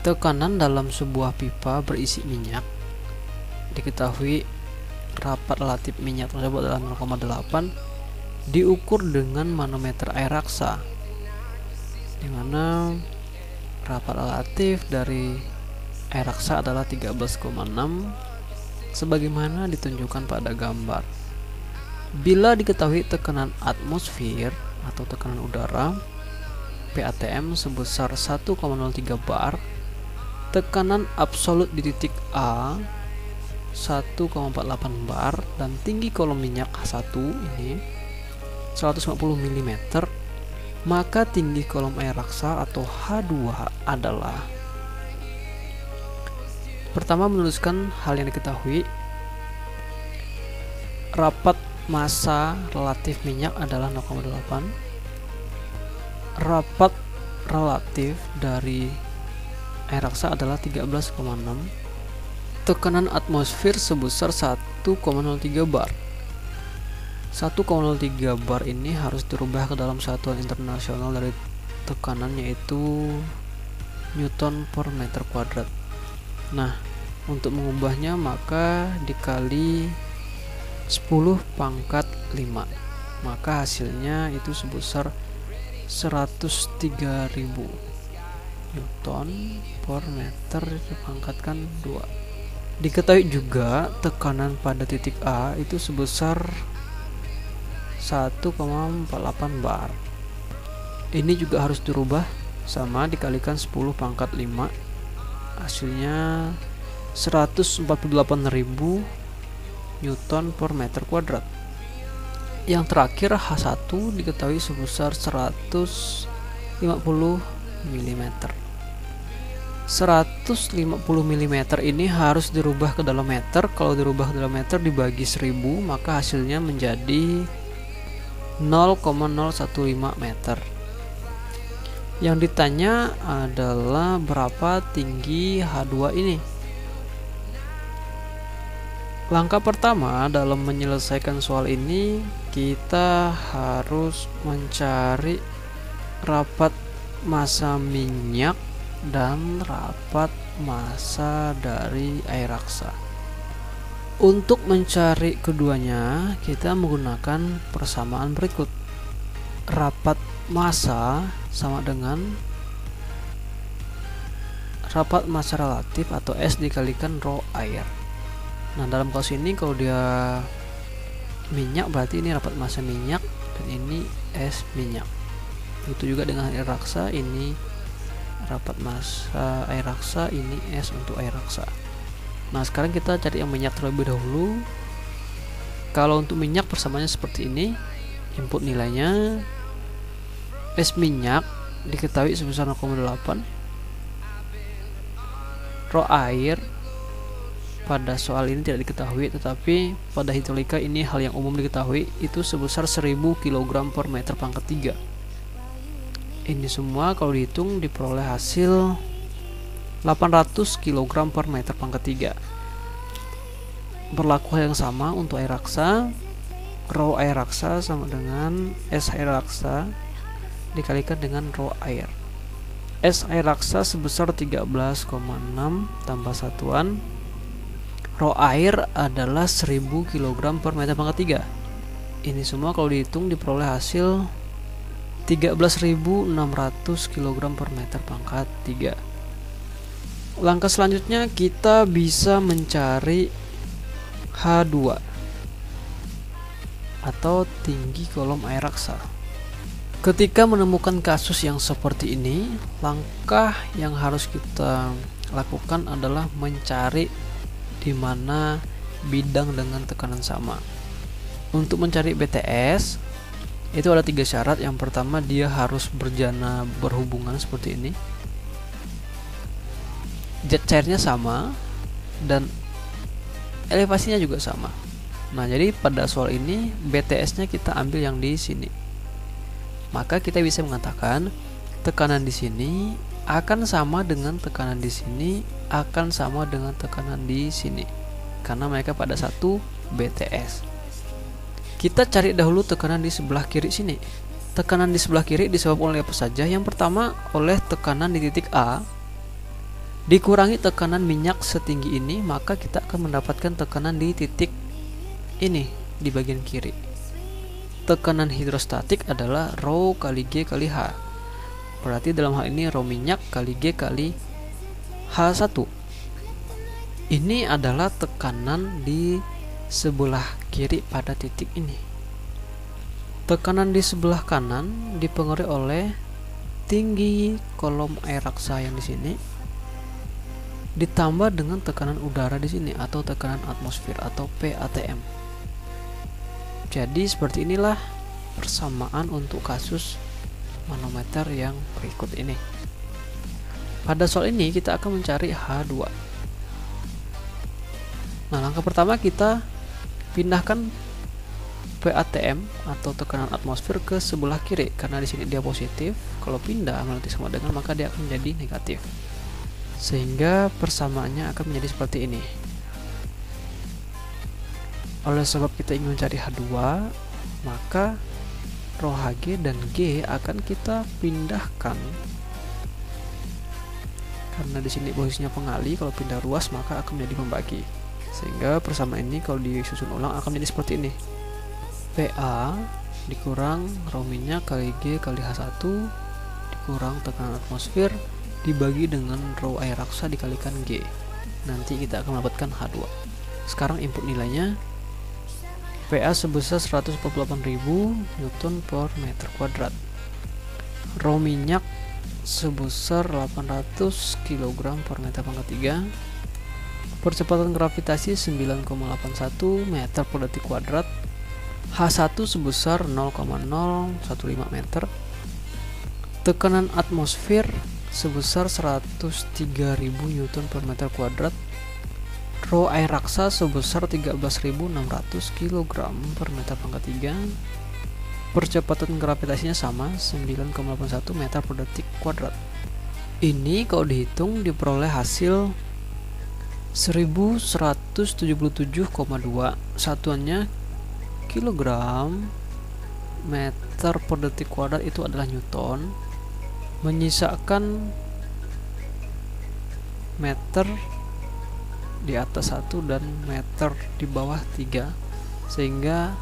Tekanan dalam sebuah pipa berisi minyak. Diketahui rapat relatif minyak tersebut adalah 0,8, diukur dengan manometer air raksa, di mana rapat relatif dari air raksa adalah 13,6 sebagaimana ditunjukkan pada gambar. Bila diketahui tekanan atmosfer atau tekanan udara PATM sebesar 1,03 bar, tekanan absolut di titik A 1,48 bar, dan tinggi kolom minyak H1 ini 150 mm, maka tinggi kolom air raksa atau H2 adalah, pertama menuliskan hal yang diketahui. Rapat massa relatif minyak adalah 0,8. Rapat relatif dari air raksa adalah 13,6. Tekanan atmosfer sebesar 1,03 bar. 1,03 bar ini harus dirubah ke dalam satuan internasional dari tekanan, yaitu Newton per meter kuadrat. Nah, untuk mengubahnya maka dikali 10 pangkat 5, maka hasilnya itu sebesar 103.000 Newton per meter dipangkatkan 2. Diketahui juga tekanan pada titik A itu sebesar 1,48 bar. Ini juga harus dirubah, sama dikalikan 10 pangkat 5, hasilnya 148.000 Newton per meter kuadrat. Yang terakhir H1 diketahui sebesar 150 mm. 150 mm ini harus dirubah ke dalam meter. Kalau dirubah ke dalam meter dibagi 1000, maka hasilnya menjadi 0,015 meter. Yang ditanya adalah berapa tinggi H2 ini. Langkah pertama dalam menyelesaikan soal ini, kita harus mencari rapat massa minyak dan rapat massa dari air raksa. Untuk mencari keduanya, kita menggunakan persamaan berikut. Rapat massa sama dengan rapat massa relatif atau S dikalikan rho air. Nah, dalam kasus ini kalau dia minyak berarti ini rapat massa minyak dan ini S minyak. Itu juga dengan air raksa, ini rapat massa air raksa, ini S untuk air raksa. Nah, sekarang kita cari yang minyak terlebih dahulu. Kalau untuk minyak persamaannya seperti ini. Input nilainya S minyak diketahui sebesar 0,8. Rho air pada soal ini tidak diketahui, tetapi pada hidrolika ini hal yang umum diketahui, itu sebesar 1000 kg per meter pangkat 3. Ini semua kalau dihitung diperoleh hasil 800 kg per meter pangkat 3. Berlaku hal yang sama untuk air raksa. Rho air raksa sama dengan S air raksa dikalikan dengan rho air. S air raksa sebesar 13,6 tambah satuan rho air adalah 1000 kg per meter pangkat 3. Ini semua kalau dihitung diperoleh hasil 13.600 kg per meter pangkat 3. Langkah selanjutnya kita bisa mencari H2 atau tinggi kolom air raksa. Ketika menemukan kasus yang seperti ini, langkah yang harus kita lakukan adalah mencari di mana bidang dengan tekanan sama. Untuk mencari BTS itu ada 3 syarat. Yang pertama, dia harus berjana berhubungan seperti ini, jet cairnya sama, dan elevasinya juga sama. Nah, jadi pada soal ini BTS nya kita ambil yang di sini. Maka kita bisa mengatakan tekanan di sini akan sama dengan tekanan di sini, akan sama dengan tekanan di sini, karena mereka pada satu BTS. Kita cari dahulu tekanan di sebelah kiri sini. Tekanan di sebelah kiri disebabkan oleh apa saja? Yang pertama oleh tekanan di titik A dikurangi tekanan minyak setinggi ini, maka kita akan mendapatkan tekanan di titik ini di bagian kiri. Tekanan hidrostatik adalah Rho kali G kali H. Berarti dalam hal ini Rho minyak kali G kali H1. Ini adalah tekanan di sebelah kiri pada titik ini. Tekanan di sebelah kanan dipengaruhi oleh tinggi kolom air raksa yang di sini ditambah dengan tekanan udara di sini atau tekanan atmosfer atau PATM. Jadi seperti inilah persamaan untuk kasus manometer yang berikut ini. Pada soal ini kita akan mencari H2. Nah, langkah pertama kita pindahkan PATM atau tekanan atmosfer ke sebelah kiri, karena di sini dia positif. Kalau pindah nanti sama dengan, maka dia akan menjadi negatif. Sehingga persamaannya akan menjadi seperti ini. Oleh sebab kita ingin mencari H2, maka Rho Hg dan G akan kita pindahkan. Karena di sini posisinya pengali, kalau pindah ruas maka akan menjadi pembagi. Sehingga persamaan ini kalau disusun ulang akan menjadi seperti ini. PA dikurang Rho minyak kali G kali H1 dikurang tekanan atmosfer dibagi dengan Rho air raksa dikalikan G. Nanti kita akan mendapatkan H2. Sekarang input nilainya. PA sebesar 148.000 Newton per meter kuadrat. Rho minyak sebesar 800 kg per meter pangkat 3. Percepatan gravitasi 9,81 meter per detik kuadrat. H1 sebesar 0,015 meter. Tekanan atmosfer sebesar 103.000 Newton per meter kuadrat. Rho air raksa sebesar 13.600 kg per meter pangkat 3. Percepatan gravitasinya sama 9,81 meter per detik kuadrat. Ini kalau dihitung diperoleh hasil 1177,2, satuannya kilogram, meter per detik kuadrat itu adalah Newton, menyisakan meter di atas 1 dan meter di bawah 3, sehingga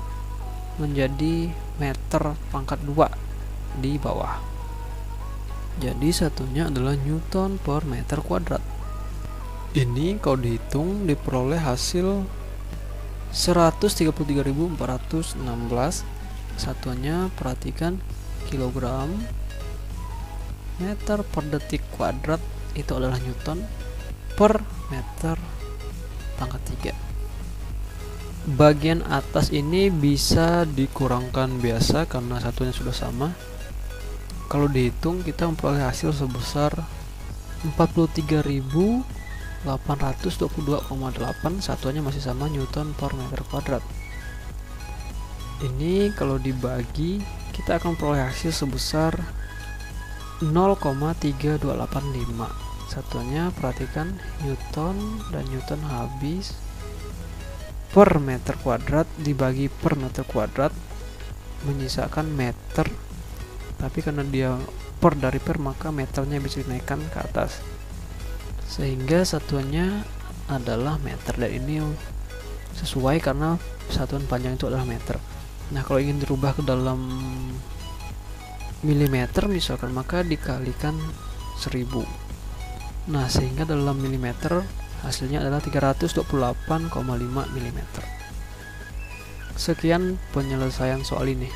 menjadi meter pangkat 2 di bawah. Jadi satunya adalah Newton per meter kuadrat. Ini kalau dihitung diperoleh hasil 133.416, satuannya perhatikan kilogram, meter per detik kuadrat itu adalah Newton per meter pangkat 3. Bagian atas ini bisa dikurangkan biasa karena satunya sudah sama. Kalau dihitung kita memperoleh hasil sebesar 43.822,8, satuannya masih sama Newton per meter kuadrat. Ini kalau dibagi kita akan memperoleh hasil sebesar 0,3285, satuannya perhatikan Newton dan Newton habis per meter kuadrat dibagi per meter kuadrat menyisakan meter, tapi karena dia per dari per maka meternya bisa dinaikkan ke atas sehingga satuannya adalah meter, dan ini sesuai karena satuan panjang itu adalah meter. Nah, kalau ingin dirubah ke dalam milimeter misalkan, maka dikalikan 1000. Nah, sehingga dalam milimeter hasilnya adalah 328,5 mm. Sekian penyelesaian soal ini.